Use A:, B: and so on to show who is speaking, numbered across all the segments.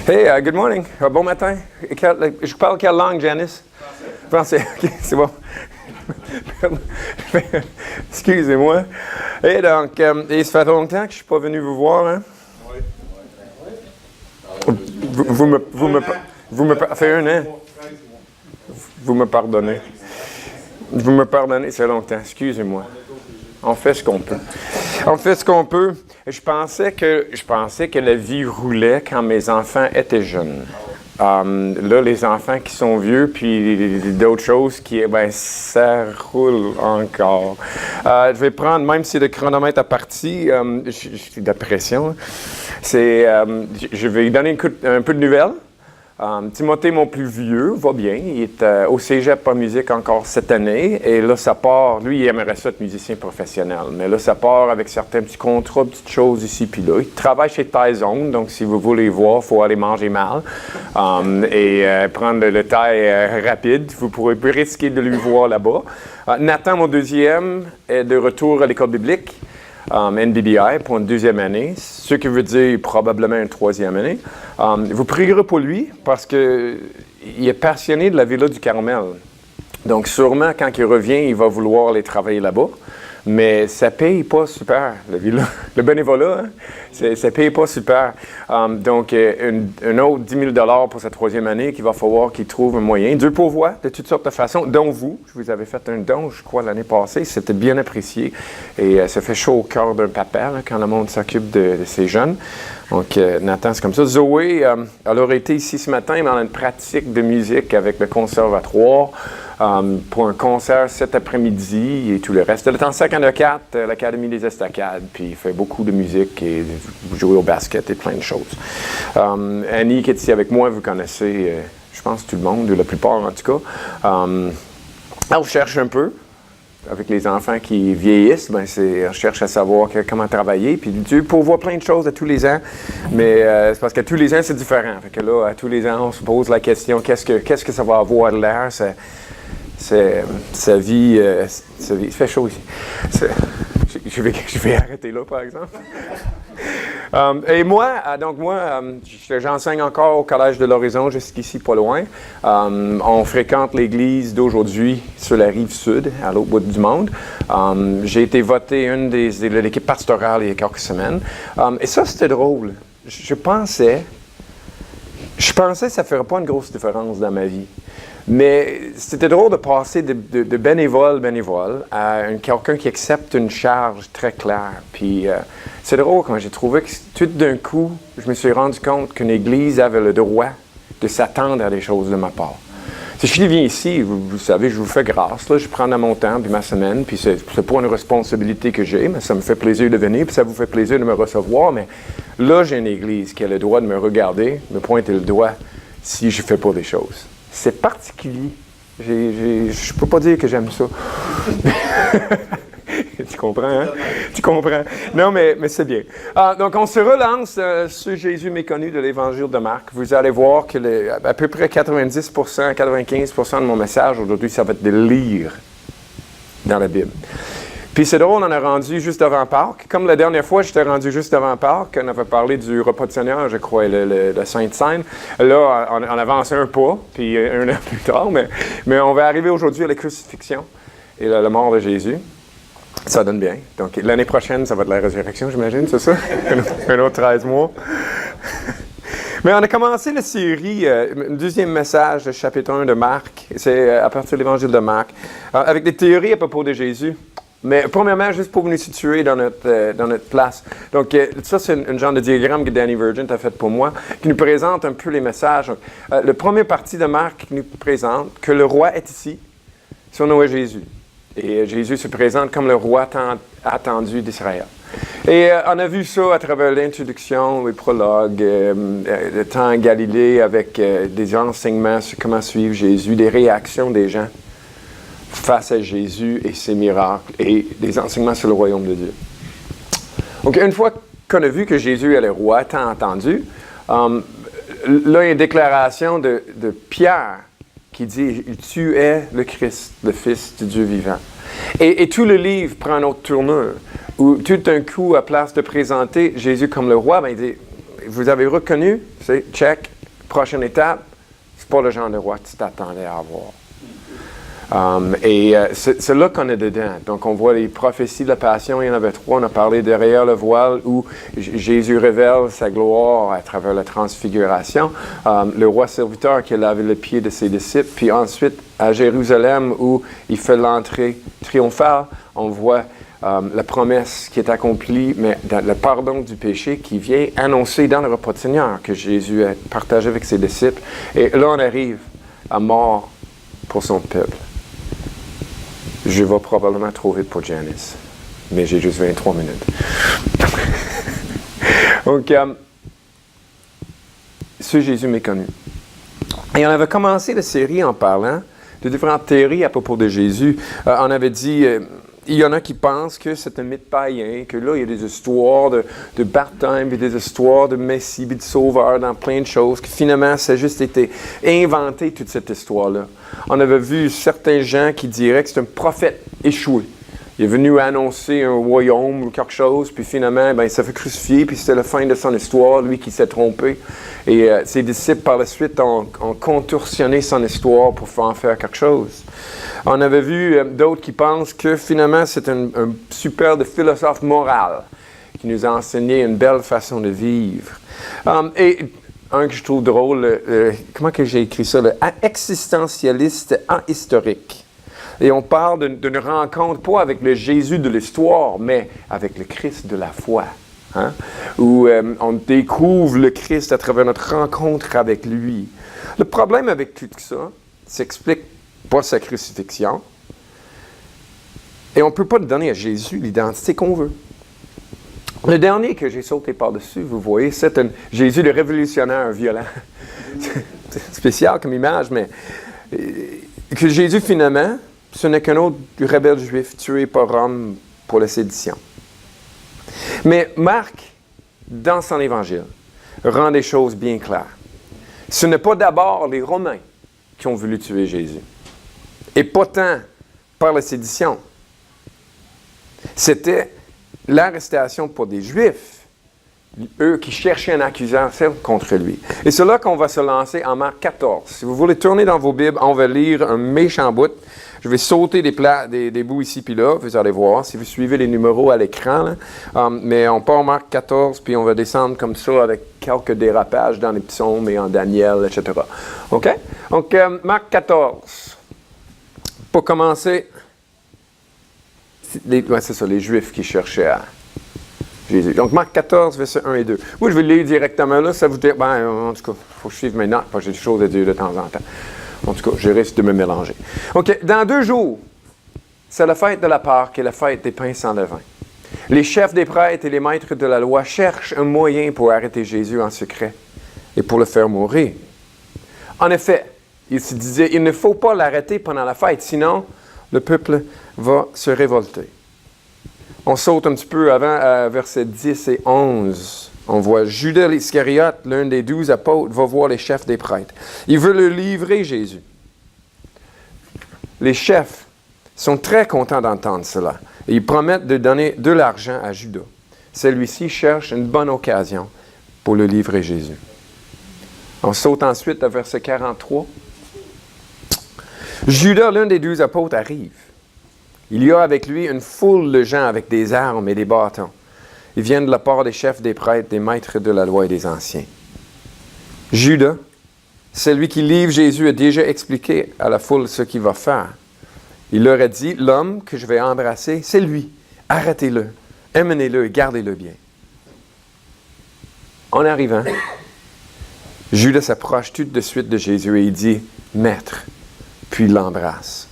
A: Hey, good morning. Bon matin. Je parle quelle langue, Janice? Français. Français, ok, c'est bon. Excusez-moi. Et donc, ça fait longtemps que je ne suis pas venu vous voir, hein? Vous me fait un an. Vous me pardonnez. Vous me pardonnez, ça fait longtemps. Excusez-moi. On fait ce qu'on peut. On fait ce qu'on peut. Je pensais que la vie roulait quand mes enfants étaient jeunes. Là, les enfants qui sont vieux, puis d'autres choses ça roule encore. Je vais prendre, même si le chronomètre est parti, j'ai de la pression. Je vais lui donner un peu de nouvelles. Timothée, mon plus vieux, va bien. Il est au cégep en musique encore cette année. Et là, ça part. Lui, il aimerait ça être musicien professionnel. Mais là, ça part avec certains petits contrats, petites choses ici puis là. Il travaille chez Tyzone. Donc, si vous voulez voir, il faut aller manger mal et prendre le thé rapide. Vous pourrez risquer de lui voir là-bas. Nathan, mon deuxième, est de retour à l'école biblique. NBBI pour une deuxième année, ce qui veut dire probablement une troisième année. Vous prierez pour lui parce qu'il est passionné de la Villa du Carmel. Donc sûrement quand il revient, il va vouloir aller travailler là-bas. Mais ça ne paye pas super, la Villa. Le bénévolat, hein? Ça ne paye pas super. Donc, un autre 10 000 pour sa troisième année qu'il va falloir qu'il trouve un moyen. Dieu pourvoit de toutes sortes de façons, dont vous. Je vous avais fait un don, je crois, l'année passée. C'était bien apprécié. Et ça fait chaud au cœur d'un papa là, quand le monde s'occupe de ses jeunes. Donc, Nathan, c'est comme ça. Zoé, elle aurait été ici ce matin, mais elle a une pratique de musique avec le conservatoire. Pour un concert cet après-midi et tout le reste. Elle est en 54, l'Académie des Estacades, puis il fait beaucoup de musique et joue au basket et plein de choses. Annie qui est ici avec moi, vous connaissez, je pense, tout le monde, ou la plupart en tout cas. Elle cherche un peu. Avec les enfants qui vieillissent, on cherche à savoir comment travailler. Puis Dieu pourvoit plein de choses à tous les ans, mais c'est parce qu'à tous les ans, c'est différent. Fait que là, à tous les ans, on se pose la question, qu'est-ce que ça va avoir de l'air? Sa vie, il fait chaud ici. Je vais arrêter là, par exemple. Et moi, j'enseigne encore au Collège de l'Horizon, jusqu'ici, pas loin. On fréquente l'église d'aujourd'hui sur la rive sud, à l'autre bout du monde. J'ai été voté de l'équipe pastorale il y a quelques semaines. Et ça, c'était drôle. Je pensais que ça ne ferait pas une grosse différence dans ma vie. Mais c'était drôle de passer de bénévole à quelqu'un qui accepte une charge très claire. Puis c'est drôle quand j'ai trouvé que tout d'un coup, je me suis rendu compte qu'une église avait le droit de s'attendre à des choses de ma part. Si je viens ici, vous savez, je vous fais grâce, là, je prends mon temps puis ma semaine, puis c'est pas une responsabilité que j'ai, mais ça me fait plaisir de venir, puis ça vous fait plaisir de me recevoir. Mais là, j'ai une église qui a le droit de me regarder, me pointer le doigt si je fais pas des choses. C'est particulier. Je peux pas dire que j'aime ça. Tu comprends, hein? Tu comprends. Non, mais c'est bien. Donc, on se relance sur Jésus méconnu de l'Évangile de Marc. Vous allez voir que à peu près 90%, 95% de mon message aujourd'hui, ça va être de lire dans la Bible. Puis c'est drôle, on a rendu juste avant Pâques. Comme la dernière fois, j'étais rendu juste avant Pâques. On avait parlé du repas de Seigneur, je crois, la Sainte Seine. Là, on avance un pas, puis un an plus tard. Mais on va arriver aujourd'hui à la crucifixion et la mort de Jésus. Ça donne bien. Donc l'année prochaine, ça va être la résurrection, j'imagine, c'est ça? Un autre 13 mois. Mais on a commencé la série, le deuxième message, le chapitre 1 de Marc. C'est à partir de l'Évangile de Marc, avec des théories à propos de Jésus. Mais premièrement, juste pour nous situer dans notre place. Donc, ça, c'est un genre de diagramme que Danny Virgin a fait pour moi, qui nous présente un peu les messages. Donc, la première partie de Marc nous présente que le roi est ici. Son nom est Jésus. Et Jésus se présente comme le roi tant attendu d'Israël. Et on a vu ça à travers l'introduction, les prologues, le temps en Galilée avec des enseignements sur comment suivre Jésus, des réactions des gens face à Jésus et ses miracles et des enseignements sur le royaume de Dieu. Donc, une fois qu'on a vu que Jésus est le roi, tant entendu, là, il y a une déclaration de Pierre qui dit « Tu es le Christ, le Fils du Dieu vivant ». Et tout le livre prend une autre tournure, où tout d'un coup, à place de présenter Jésus comme le roi, il dit « Vous avez reconnu, c'est check, prochaine étape, c'est pas le genre de roi que tu t'attendais à avoir. C'est là qu'on est dedans. Donc, on voit les prophéties de la passion. Il y en avait 3. On a parlé derrière le voile où Jésus révèle sa gloire à travers la transfiguration. Le roi serviteur qui a lavé le pied de ses disciples. Puis ensuite, à Jérusalem où il fait l'entrée triomphale, on voit la promesse qui est accomplie, mais le pardon du péché qui vient annoncer dans le repas du Seigneur que Jésus a partagé avec ses disciples. Et là, on arrive à mort pour son peuple. Je vais probablement trop vite pour Janice, mais j'ai juste 23 minutes. Donc, ce Jésus méconnu. Et on avait commencé la série en parlant de différentes théories à propos de Jésus. On avait dit, il y en a qui pensent que c'est un mythe païen, que là, il y a des histoires de baptême, puis des histoires de Messie, puis de Sauveur dans plein de choses, que finalement, ça a juste été inventé, toute cette histoire-là. On avait vu certains gens qui diraient que c'est un prophète échoué. Il est venu annoncer un royaume ou quelque chose, puis finalement, il s'est fait crucifier, puis c'était la fin de son histoire, lui qui s'est trompé. Et ses disciples, par la suite, ont contorsionné son histoire pour en faire quelque chose. On avait vu d'autres qui pensent que finalement, c'est un super de philosophe moral qui nous a enseigné une belle façon de vivre. Et un que je trouve drôle, comment que j'ai écrit ça? Le existentialiste ahistorique. Et on parle d'une rencontre, pas avec le Jésus de l'histoire, mais avec le Christ de la foi. Hein? Où on découvre le Christ à travers notre rencontre avec lui. Le problème avec tout ça, s'explique pas sa crucifixion. Et on ne peut pas donner à Jésus l'identité qu'on veut. Le dernier que j'ai sauté par-dessus, vous voyez, c'est un Jésus le révolutionnaire violent. C'est spécial comme image, mais que Jésus, finalement, ce n'est qu'un autre rebelle juif tué par Rome pour la sédition. Mais Marc, dans son évangile, rend des choses bien claires. Ce n'est pas d'abord les Romains qui ont voulu tuer Jésus. Et pas tant par la sédition. C'était l'arrestation pour des Juifs, eux qui cherchaient un accusation contre lui. Et c'est là qu'on va se lancer en Marc 14. Si vous voulez tourner dans vos Bibles, on va lire un méchant bout. Je vais sauter des bouts ici puis là, vous allez voir, si vous suivez les numéros à l'écran. Mais on part en Marc 14, puis on va descendre comme ça avec quelques dérapages dans les psaumes et en Daniel, etc. OK? Donc, Marc 14. Pour commencer, c'est ça, les Juifs qui cherchaient à Jésus. Donc, Marc 14, versets 1 et 2. Oui, je vais le lire directement là, ça vous dit, en tout cas, il faut que je suive mes notes, parce que j'ai des choses à dire de temps en temps. En tout cas, je risque de me mélanger. OK, dans 2 jours, c'est la fête de la Pâque et la fête des pains sans levain. Les chefs des prêtres et les maîtres de la loi cherchent un moyen pour arrêter Jésus en secret et pour le faire mourir. En effet, ils se disaient, il ne faut pas l'arrêter pendant la fête, sinon le peuple va se révolter. On saute un petit peu avant à versets 10 et 11. On voit Judas l'Iscariote, l'un des 12 apôtres, va voir les chefs des prêtres. Il veut le livrer, Jésus. Les chefs sont très contents d'entendre cela. Et ils promettent de donner de l'argent à Judas. Celui-ci cherche une bonne occasion pour le livrer, Jésus. On saute ensuite à verset 43. Judas, l'un des 12 apôtres, arrive. Il y a avec lui une foule de gens avec des armes et des bâtons. Ils viennent de la part des chefs des prêtres, des maîtres de la loi et des anciens. Judas, celui qui livre Jésus, a déjà expliqué à la foule ce qu'il va faire. Il leur a dit, l'homme que je vais embrasser, c'est lui. Arrêtez-le, emmenez-le et gardez-le bien. En arrivant, Judas s'approche tout de suite de Jésus et il dit, Maître, puis il l'embrasse.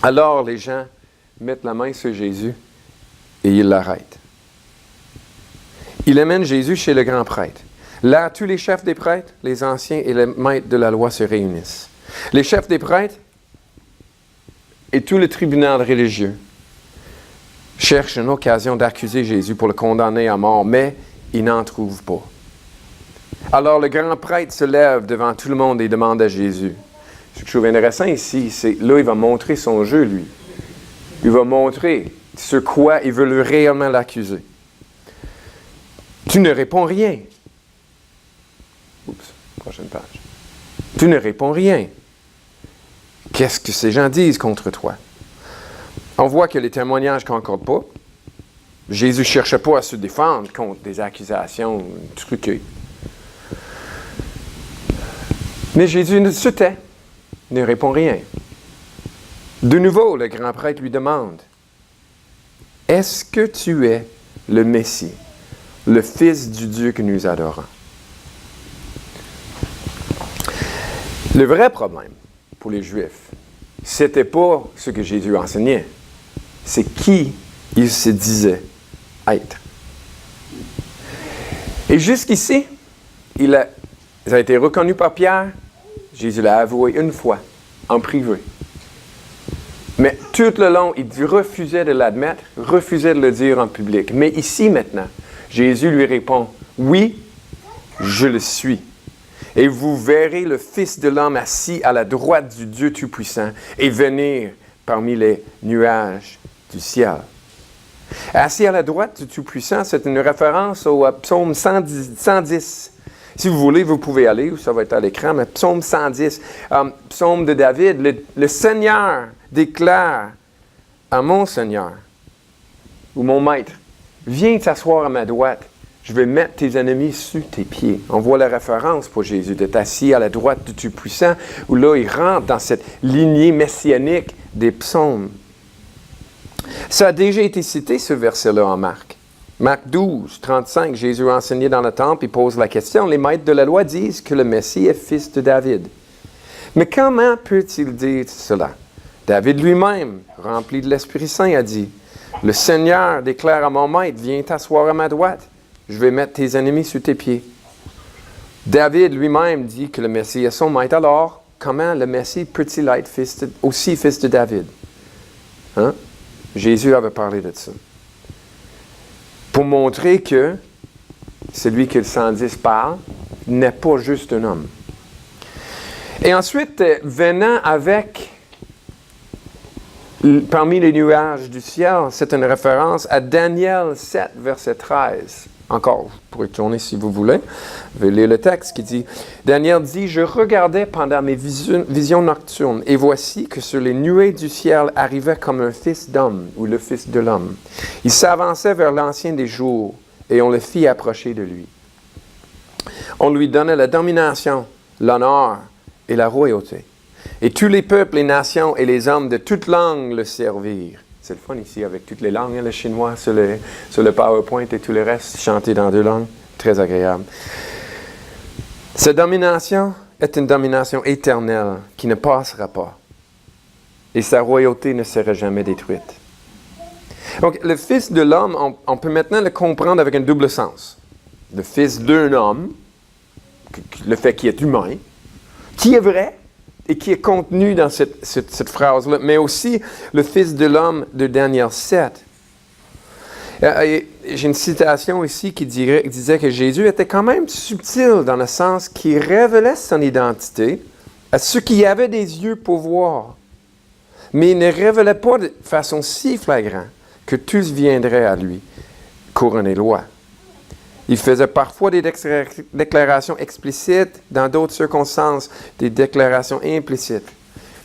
A: Alors les gens mettent la main sur Jésus et ils l'arrêtent. Il amène Jésus chez le grand prêtre. Là, tous les chefs des prêtres, les anciens et les maîtres de la loi se réunissent. Les chefs des prêtres et tout le tribunal religieux cherchent une occasion d'accuser Jésus pour le condamner à mort, mais ils n'en trouvent pas. Alors le grand prêtre se lève devant tout le monde et demande à Jésus. Ce que je trouve intéressant ici, c'est là, il va montrer son jeu, lui. Il va montrer sur quoi il veut réellement l'accuser. Tu ne réponds rien. Oups. Prochaine page. Tu ne réponds rien. Qu'est-ce que ces gens disent contre toi? On voit que les témoignages ne concordent pas. Jésus ne cherchait pas à se défendre contre des accusations truquées. Mais Jésus ne se tait, ne répond rien. De nouveau, le grand prêtre lui demande, « Est-ce que tu es le Messie, le Fils du Dieu que nous adorons? » Le vrai problème pour les Juifs, ce n'était pas ce que Jésus enseignait, c'est qui il se disait être. Et jusqu'ici, il a été reconnu par Pierre, Jésus l'a avoué une fois, en privé. Mais tout le long, il refusait de l'admettre, refusait de le dire en public. Mais ici, maintenant, Jésus lui répond, « Oui, je le suis. Et vous verrez le Fils de l'homme assis à la droite du Dieu Tout-Puissant et venir parmi les nuages du ciel. » Assis à la droite du Tout-Puissant, c'est une référence au psaume 110. Si vous voulez, vous pouvez aller, ça va être à l'écran, mais psaume 110, psaume de David, le Seigneur déclare à mon Seigneur, ou mon Maître, viens t'asseoir à ma droite, je vais mettre tes ennemis sous tes pieds. On voit la référence pour Jésus, d'être assis à la droite du Tout-Puissant, où là, il rentre dans cette lignée messianique des psaumes. Ça a déjà été cité, ce verset-là, en Marc. Marc 12, 35, Jésus a enseigné dans le temple, il pose la question, les maîtres de la loi disent que le Messie est fils de David. Mais comment peut-il dire cela? David lui-même, rempli de l'Esprit Saint, a dit, « Le Seigneur déclare à mon maître, viens t'asseoir à ma droite, je vais mettre tes ennemis sous tes pieds. » David lui-même dit que le Messie est son maître. Alors, comment le Messie peut-il être aussi fils de David? Hein? Jésus avait parlé de ça. Pour montrer que celui que le 110 parle n'est pas juste un homme. Et ensuite, venant avec, parmi les nuages du ciel, c'est une référence à Daniel 7, verset 13. Encore, vous pourrez tourner si vous voulez. Vous pouvez lire le texte qui dit, Daniel dit, « Je regardais pendant mes visions nocturnes, et voici que sur les nuées du ciel arrivait comme un fils d'homme, ou le fils de l'homme. Il s'avançait vers l'ancien des jours, et on le fit approcher de lui. On lui donnait la domination, l'honneur et la royauté. Et tous les peuples, les nations et les hommes de toute langue le servirent. » C'est le fun ici avec toutes les langues, hein, le chinois sur le PowerPoint et tout le reste, chanté dans 2 langues. Très agréable. Cette domination est une domination éternelle qui ne passera pas. Et sa royauté ne sera jamais détruite. Donc, le Fils de l'homme, on peut maintenant le comprendre avec un double sens. Le Fils d'un homme, le fait qu'il est humain, qui est vrai, et qui est contenu dans cette phrase-là, mais aussi le Fils de l'homme de Daniel 7. J'ai une citation ici qui disait que Jésus était quand même subtil dans le sens qu'il révélait son identité à ceux qui avaient des yeux pour voir, mais il ne révélait pas de façon si flagrante que tous viendraient à lui, couronnés de loi. Il faisait parfois des déclarations explicites, dans d'autres circonstances, des déclarations implicites.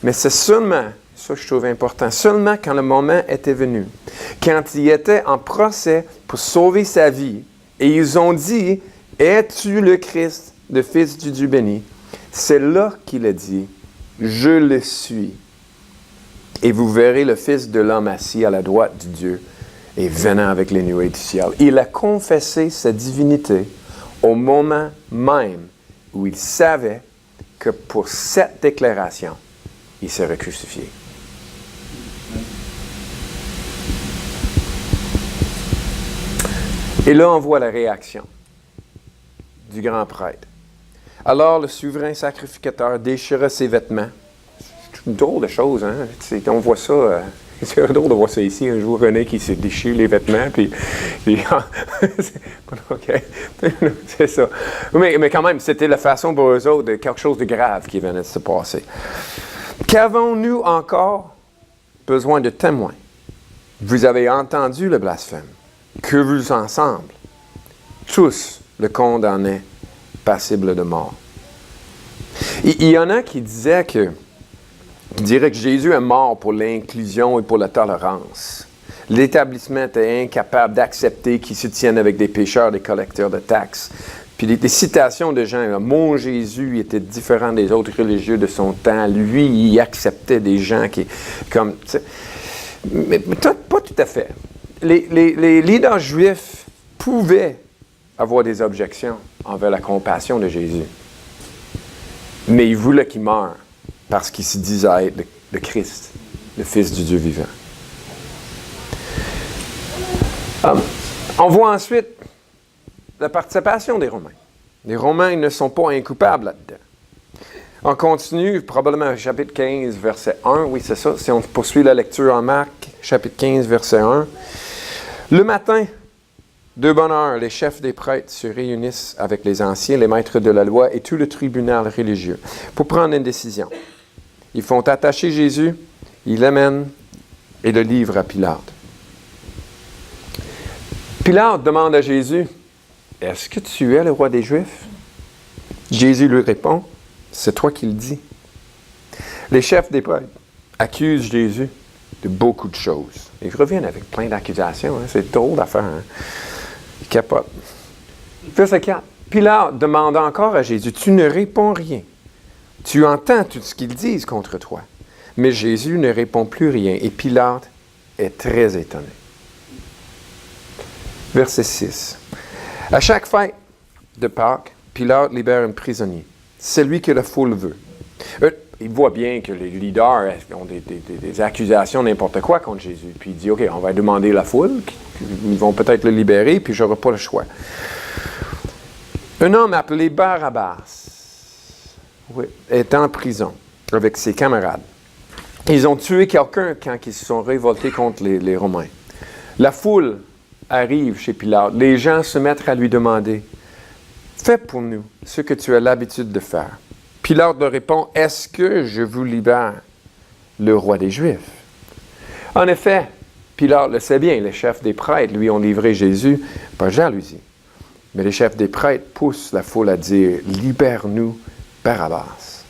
A: Mais c'est seulement, ça je trouve important, seulement quand le moment était venu, quand il était en procès pour sauver sa vie, et ils ont dit, « Es-tu le Christ, le Fils du Dieu béni? » C'est là qu'il a dit, « Je le suis. Et vous verrez le Fils de l'homme assis à la droite du Dieu, et venant avec les nuées du ciel. » Il a confessé sa divinité au moment même où il savait que pour cette déclaration, il serait crucifié. Et là, on voit la réaction du grand prêtre. Alors, le souverain sacrificateur déchira ses vêtements. C'est une drôle de chose, hein? On voit ça... C'est drôle de voir ça ici, un jour, René qui se déchire les vêtements, puis OK, c'est ça. Mais quand même, c'était la façon pour eux autres de quelque chose de grave qui venait de se passer. Qu'avons-nous encore besoin de témoins? Vous avez entendu le blasphème. Que vous ensemble, tous le condamnaient passible de mort. Il y en a qui diraient que Jésus est mort pour l'inclusion et pour la tolérance. L'établissement était incapable d'accepter qu'ils se tiennent avec des pécheurs, des collecteurs de taxes. Puis des citations de gens, là, mon Jésus était différent des autres religieux de son temps. Lui, il acceptait des gens qui, comme, mais pas tout à fait. Les leaders juifs pouvaient avoir des objections envers la compassion de Jésus. Mais ils voulaient qu'il meure parce qu'il se disait être le Christ, le Fils du Dieu vivant. On voit ensuite la participation des Romains. Les Romains ils ne sont pas incoupables là-dedans. On continue, probablement au chapitre 15, verset 1. Oui, c'est ça. Si on poursuit la lecture en Marc, chapitre 15, verset 1. Le matin, de bonne heure, les chefs des prêtres se réunissent avec les anciens, les maîtres de la loi et tout le tribunal religieux pour prendre une décision. Ils font attacher Jésus, ils l'amènent et le livrent à Pilate. Pilate demande à Jésus, « Est-ce que tu es le roi des Juifs? » Jésus lui répond, « C'est toi qui le dis. » Les chefs des prêtres accusent Jésus de beaucoup de choses. Ils reviennent avec plein d'accusations. Hein? C'est drôle à faire. Hein? Ils capotent. Verset 4. Pilate demande encore à Jésus, « Tu ne réponds rien. Tu entends tout ce qu'ils disent contre toi. » Mais Jésus ne répond plus rien et Pilate est très étonné. Verset 6. À chaque fête de Pâques, Pilate libère un prisonnier, celui que la foule veut. Il voit bien que les leaders ont des accusations n'importe quoi contre Jésus. Puis il dit, OK, on va demander la foule, ils vont peut-être le libérer, puis je n'aurai pas le choix. Un homme appelé Barabbas est en prison avec ses camarades. Ils ont tué quelqu'un quand ils se sont révoltés contre les Romains. La foule arrive chez Pilate. Les gens se mettent à lui demander, « Fais pour nous ce que tu as l'habitude de faire. » Pilate leur répond, « Est-ce que je vous libère, le roi des Juifs? » En effet, Pilate le sait bien, les chefs des prêtres lui ont livré Jésus par jalousie. Mais les chefs des prêtres poussent la foule à dire, « Libère-nous Barabbas. »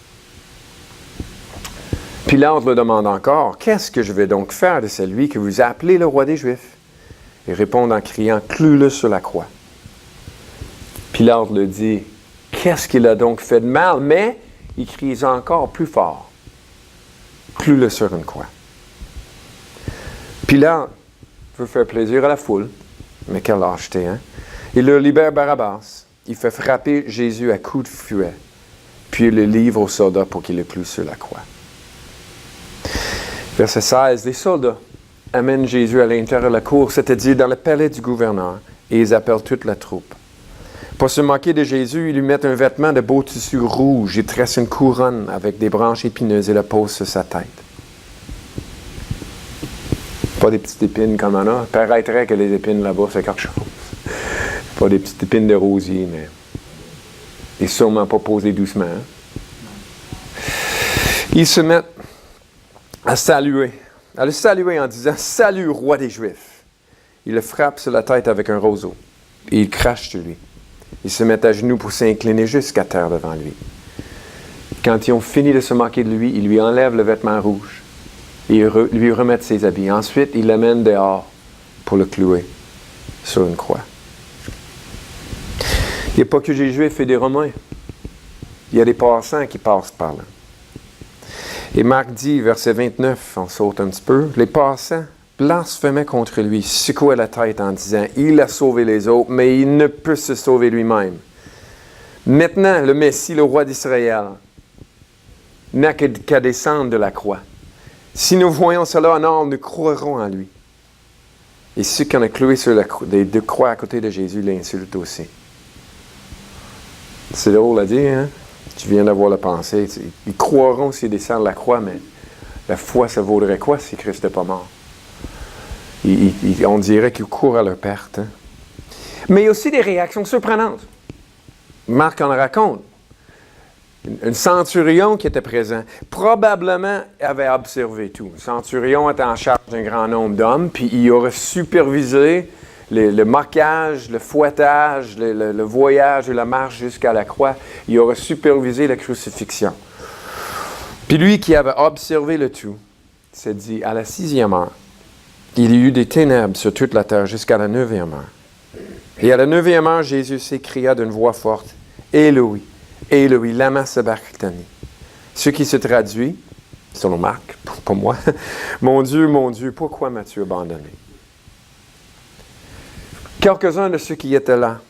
A: Pilate le demande encore, « Qu'est-ce que je vais donc faire de celui que vous appelez le roi des Juifs? » Ils répondent en criant, « Cloue-le sur la croix. » Pilate le dit, « Qu'est-ce qu'il a donc fait de mal? » Mais il crie encore plus fort, « Cloue-le sur une croix. » Pilate veut faire plaisir à la foule, mais quelle lâcheté, hein? Il leur libère Barabbas. Il fait frapper Jésus à coups de fouet, puis il le livre aux soldats pour qu'il le cloue sur la croix. Verset 16, les soldats amènent Jésus à l'intérieur de la cour, c'est-à-dire dans le palais du gouverneur, et ils appellent toute la troupe. Pour se moquer de Jésus, ils lui mettent un vêtement de beau tissu rouge, ils tressent une couronne avec des branches épineuses et la posent sur sa tête. Pas des petites épines comme on a. Il paraîtrait que les épines là-bas, c'est quelque chose. Pas des petites épines de rosier, mais et sûrement pas posées doucement. Hein? Ils se mettent à le saluer en disant « Salut, roi des Juifs !» Il le frappe sur la tête avec un roseau et il crache sur lui. Ils se mettent à genoux pour s'incliner jusqu'à terre devant lui. Quand ils ont fini de se moquer de lui, ils lui enlèvent le vêtement rouge et lui remettent ses habits. Ensuite, ils l'amènent dehors pour le clouer sur une croix. Il n'y a pas que des Juifs et des Romains. Il y a des passants qui passent par là. Et Marc dit, verset 29, on saute un petit peu, les passants blasphémaient contre lui, secouaient la tête en disant, il a sauvé les autres, mais il ne peut se sauver lui-même. Maintenant, le Messie, le roi d'Israël, n'a qu'à descendre de la croix. Si nous voyons cela en or, nous croirons en lui. Et ceux qui ont cloué sur les deux croix à côté de Jésus l'insultent aussi. C'est drôle à dire, hein? Tu viens d'avoir la pensée. Ils croiront s'ils descendent la croix, mais la foi, ça vaudrait quoi si Christ n'est pas mort? On dirait qu'ils courent à leur perte. Hein? Mais il y a aussi des réactions surprenantes. Marc en raconte. Un centurion qui était présent, probablement avait observé tout. Le centurion était en charge d'un grand nombre d'hommes, puis il aurait supervisé le moquage, le fouettage, le voyage et la marche jusqu'à la croix. Il aurait supervisé la crucifixion. Puis lui qui avait observé le tout, s'est dit, à la 6e heure, il y eut des ténèbres sur toute la terre jusqu'à la 9e heure. Et à la 9e heure, Jésus s'écria d'une voix forte, « Éloi, Éloi, lama sabachthani » ce qui se traduit, selon Marc, pour moi, « Mon Dieu, pourquoi m'as-tu abandonné? » Quelques-uns de ceux qui étaient là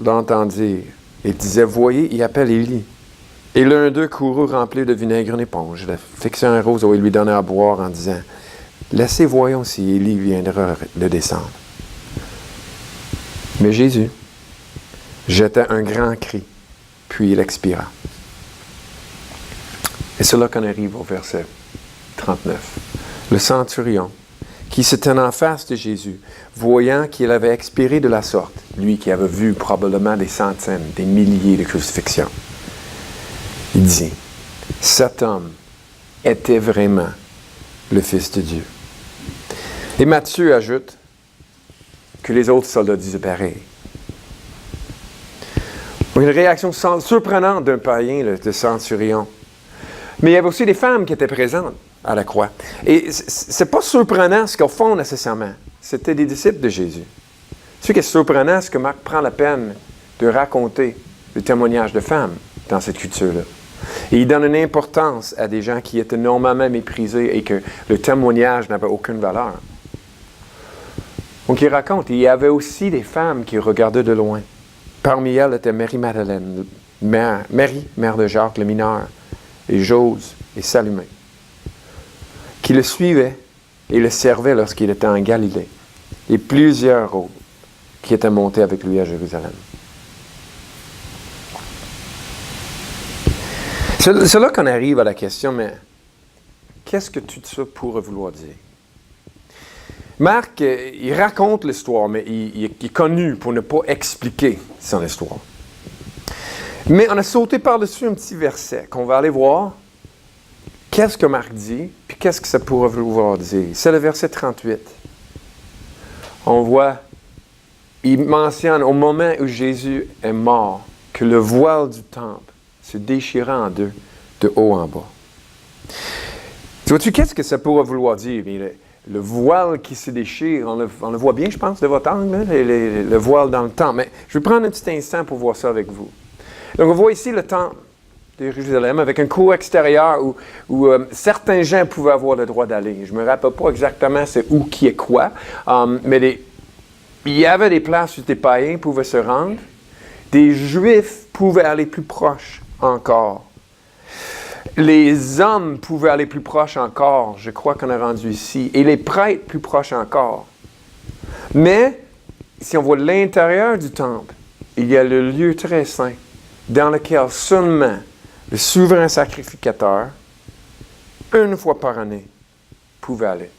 A: l'entendirent et disaient, « Voyez, il appelle Élie. » Et l'un d'eux courut rempli de vinaigre une éponge, le fixa un roseau et lui donna à boire en disant, « Laissez voyons si Élie viendra de descendre. » Mais Jésus jeta un grand cri, puis il expira. Et c'est là qu'on arrive au verset 39. Le centurion, qui se tenait en face de Jésus, voyant qu'il avait expiré de la sorte, lui qui avait vu probablement des centaines, des milliers de crucifixions, il dit, « Cet homme était vraiment le Fils de Dieu. » Et Matthieu ajoute que les autres soldats disaient pareil. Une réaction surprenante d'un païen, de centurion. Mais il y avait aussi des femmes qui étaient présentes à la croix. Et c'est pas surprenant ce qu'au fond, nécessairement. C'était des disciples de Jésus. Ce qui est surprenant, c'est que Marc prend la peine de raconter le témoignage de femmes dans cette culture-là. Et il donne une importance à des gens qui étaient normalement méprisés et que le témoignage n'avait aucune valeur. Donc il raconte, il y avait aussi des femmes qui regardaient de loin. Parmi elles était Marie-Madeleine, Marie, mère de Jacques le mineur, et Jose et Salome, qui le suivaient et le servaient lorsqu'il était en Galilée, et plusieurs autres qui étaient montés avec lui à Jérusalem. C'est là qu'on arrive à la question, mais qu'est-ce que tout ça pourrait vouloir dire? Marc, il raconte l'histoire, mais il est connu pour ne pas expliquer son histoire. Mais on a sauté par-dessus un petit verset qu'on va aller voir. Qu'est-ce que Marc dit, puis qu'est-ce que ça pourrait vouloir dire? C'est le verset 38. On voit, il mentionne au moment où Jésus est mort, que le voile du temple se déchira en deux, de haut en bas. Tu vois-tu, qu'est-ce que ça pourrait vouloir dire? Le voile qui se déchire, on le voit bien, je pense, de votre angle, là, le voile dans le temple. Mais je vais prendre un petit instant pour voir ça avec vous. Donc, on voit ici le temple de Jérusalem avec un cours extérieur où certains gens pouvaient avoir le droit d'aller. Je ne me rappelle pas exactement c'est où, qui est quoi, mais il y avait des places où des païens pouvaient se rendre. Des Juifs pouvaient aller plus proche encore. Les hommes pouvaient aller plus proche encore, je crois qu'on a rendu ici, et les prêtres plus proches encore. Mais, si on voit l'intérieur du temple, il y a le lieu très saint, dans lequel seulement le souverain sacrificateur, une fois par année, pouvait aller.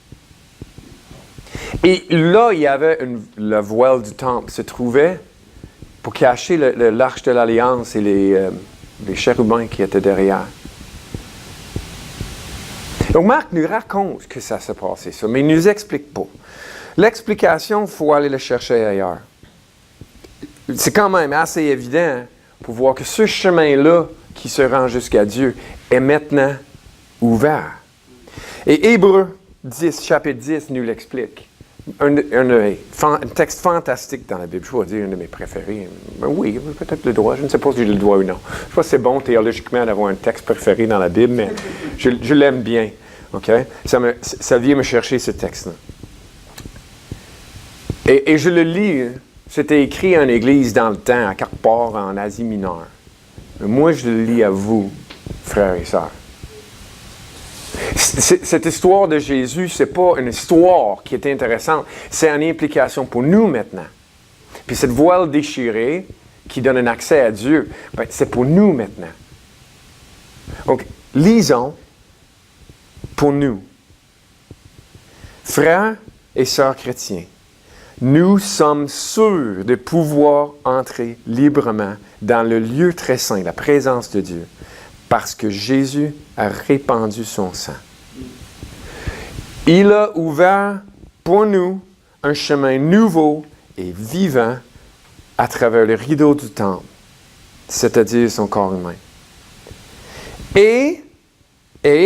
A: Et là, il y avait le voile du temple se trouvait pour cacher l'arche de l'Alliance et les chérubins qui étaient derrière. Donc, Marc nous raconte que ça s'est passé, ça, mais il ne nous explique pas. L'explication, il faut aller le chercher ailleurs. C'est quand même assez évident pour voir que ce chemin-là qui se rend jusqu'à Dieu est maintenant ouvert. Et Hébreux 10, chapitre 10, nous l'explique. Un texte fantastique dans la Bible. Je vais dire un de mes préférés. Ben oui, peut-être le droit. Je ne sais pas si j'ai le droit ou non. Je ne sais pas si c'est bon théologiquement d'avoir un texte préféré dans la Bible, mais je l'aime bien. Okay? Ça vient me chercher ce texte-là. Et je le lis. C'était écrit en Église dans le temps, à quelque part en Asie mineure. Mais moi, je le lis à vous, frères et sœurs. Cette histoire de Jésus, ce n'est pas une histoire qui est intéressante, c'est une implication pour nous maintenant. Puis cette voile déchirée qui donne un accès à Dieu, ben, c'est pour nous maintenant. Donc, lisons pour nous. Frères et sœurs chrétiens, nous sommes sûrs de pouvoir entrer librement dans le lieu très saint, la présence de Dieu, parce que Jésus a répandu son sang. Il a ouvert pour nous un chemin nouveau et vivant à travers le rideau du temple, c'est-à-dire son corps humain. Et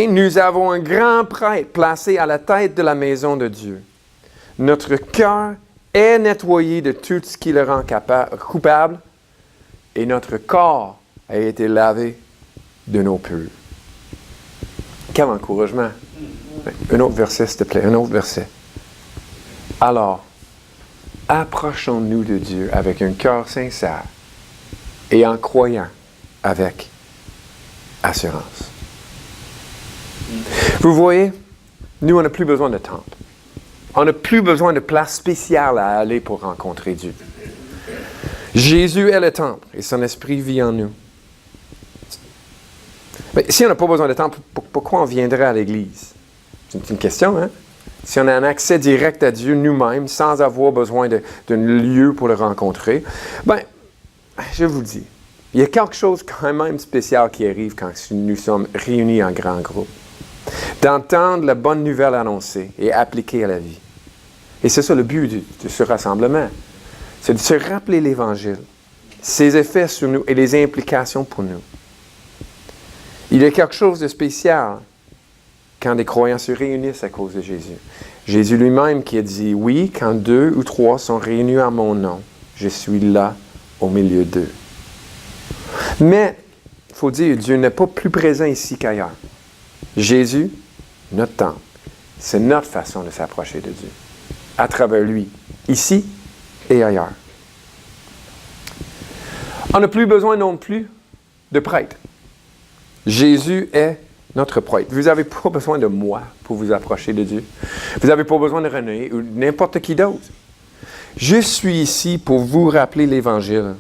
A: nous avons un grand prêtre placé à la tête de la maison de Dieu. Notre cœur est nettoyé de tout ce qui le rend coupable et notre corps a été lavé de nos purs. Quel encouragement! Un autre verset, s'il te plaît, un autre verset. Alors, approchons-nous de Dieu avec un cœur sincère et en croyant avec assurance. Vous voyez, nous, on n'a plus besoin de temple. On n'a plus besoin de place spéciale à aller pour rencontrer Dieu. Jésus est le temple et son esprit vit en nous. Mais si on n'a pas besoin de temple, pourquoi on viendrait à l'Église? C'est une question, hein? Si on a un accès direct à Dieu nous-mêmes, sans avoir besoin d'un lieu pour le rencontrer, bien, je vous le dis, il y a quelque chose quand même spécial qui arrive quand nous sommes réunis en grand groupe. D'entendre la bonne nouvelle annoncée et appliquée à la vie. Et c'est ça le but de ce rassemblement. C'est de se rappeler l'Évangile, ses effets sur nous et les implications pour nous. Il y a quelque chose de spécial quand des croyants se réunissent à cause de Jésus. Jésus lui-même qui a dit, « Oui, quand 2 ou 3 sont réunis en mon nom, je suis là au milieu d'eux. » Mais, il faut dire, Dieu n'est pas plus présent ici qu'ailleurs. Jésus, notre temple, c'est notre façon de s'approcher de Dieu, à travers lui, ici et ailleurs. On n'a plus besoin non plus de prêtre. Jésus est notre prêtre. Vous n'avez pas besoin de moi pour vous approcher de Dieu. Vous n'avez pas besoin de René ou n'importe qui d'autre. Je suis ici pour vous rappeler l'Évangile.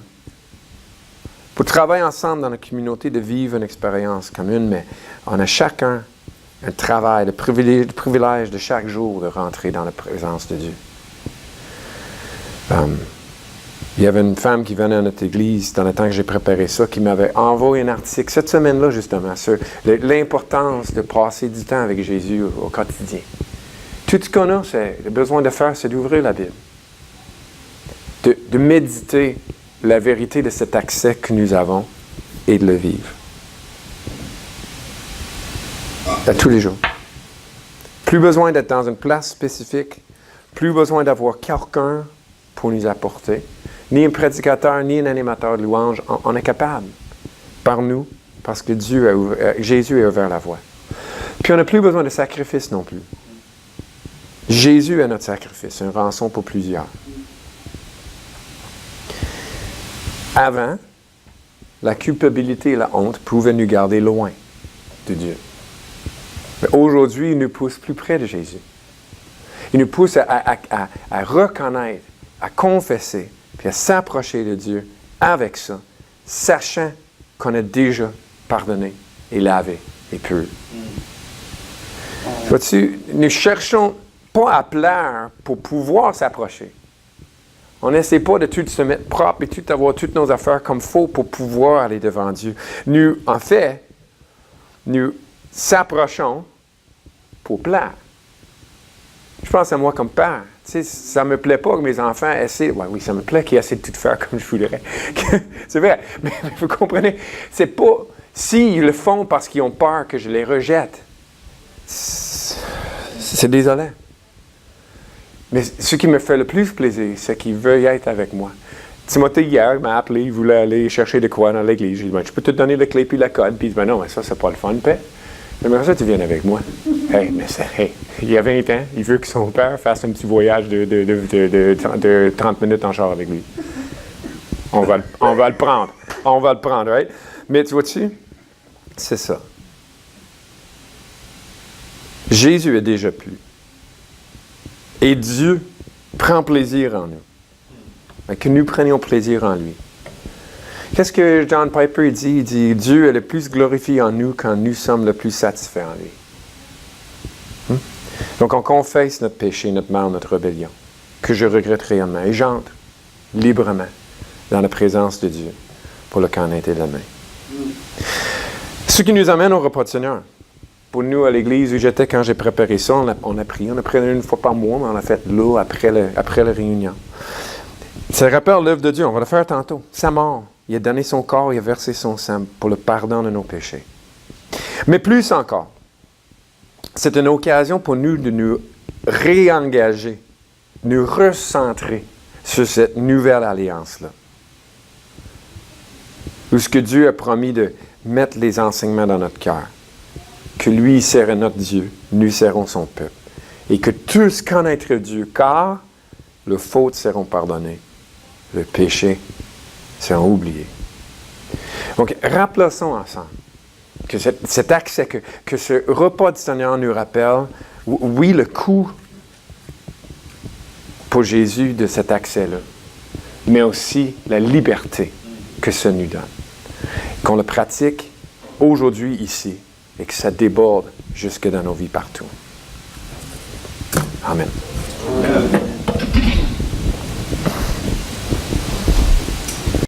A: Pour travailler ensemble dans la communauté, de vivre une expérience commune, mais on a chacun un travail, le privilège de chaque jour de rentrer dans la présence de Dieu. Il y avait une femme qui venait à notre église dans le temps que j'ai préparé ça, qui m'avait envoyé un article cette semaine-là, justement, sur l'importance de passer du temps avec Jésus au quotidien. Tout ce qu'on a, le besoin de faire, c'est d'ouvrir la Bible. De méditer la vérité de cet accès que nous avons et de le vivre. À tous les jours. Plus besoin d'être dans une place spécifique, plus besoin d'avoir quelqu'un pour nous apporter. Ni un prédicateur, ni un animateur de louange, on est capable. Par nous, parce que Jésus a ouvert la voie. Puis on n'a plus besoin de sacrifice non plus. Jésus est notre sacrifice, un rançon pour plusieurs. Avant, la culpabilité et la honte pouvaient nous garder loin de Dieu. Mais aujourd'hui, il nous pousse plus près de Jésus. Il nous pousse à reconnaître, à confesser, puis à s'approcher de Dieu avec ça, sachant qu'on a déjà pardonné et lavé et pur. Vois-tu, nous cherchons pas à plaire pour pouvoir s'approcher. On n'essaie pas de tout se mettre propre et tout avoir toutes nos affaires comme faut pour pouvoir aller devant Dieu. Nous, en fait, nous s'approchons pour plaire. Je pense à moi comme père. Tu sais, ça ne me plaît pas que mes enfants essaient... Oui, ça me plaît qu'ils essaient de tout faire comme je voudrais. C'est vrai. Mais vous comprenez, c'est pas... S'ils le font parce qu'ils ont peur que je les rejette, c'est désolant. Mais ce qui me fait le plus plaisir, c'est qu'ils veuillent être avec moi. Timothée, hier, m'a appelé, il voulait aller chercher de quoi dans l'église. J'ai dit, je peux te donner la clé puis la code. Puis il dit, non, mais ça, c'est pas le fun, paix. J'aimerais ça que tu viennes avec moi. Il y a 20 ans, il veut que son père fasse un petit voyage de 30 minutes en char avec lui. On va le prendre. On va le prendre, right? Mais tu vois-tu, c'est ça. Jésus est déjà plus. Et Dieu prend plaisir en nous. Mais que nous prenions plaisir en lui. Qu'est-ce que John Piper dit? Il dit, Dieu est le plus glorifié en nous quand nous sommes le plus satisfaits en lui. Donc on confesse notre péché, notre mal, notre rébellion, que je regrette réellement, et j'entre librement dans la présence de Dieu pour le connaître de la main. Ce qui nous amène au repas du Seigneur. pour nous à l'église où j'étais quand j'ai préparé ça, on a prié une fois par mois, mais on l'a fait là après la réunion. Ça rappelle l'œuvre de Dieu, on va le faire tantôt. Sa mort, il a donné son corps, il a versé son sang pour le pardon de nos péchés. Mais plus encore, c'est une occasion pour nous de nous réengager, nous recentrer sur cette nouvelle alliance-là. Où ce que Dieu a promis de mettre les enseignements dans notre cœur. Que lui serait notre Dieu, nous serons son peuple. Et que tous connaîtront Dieu, car les fautes seront pardonnées, le péché seront oubliés. Donc, rappelons ensemble que cet accès, que ce repas du Seigneur nous rappelle, oui, le coût pour Jésus de cet accès-là, mais aussi la liberté que ça nous donne. Qu'on le pratique aujourd'hui ici et que ça déborde jusque dans nos vies partout. Amen.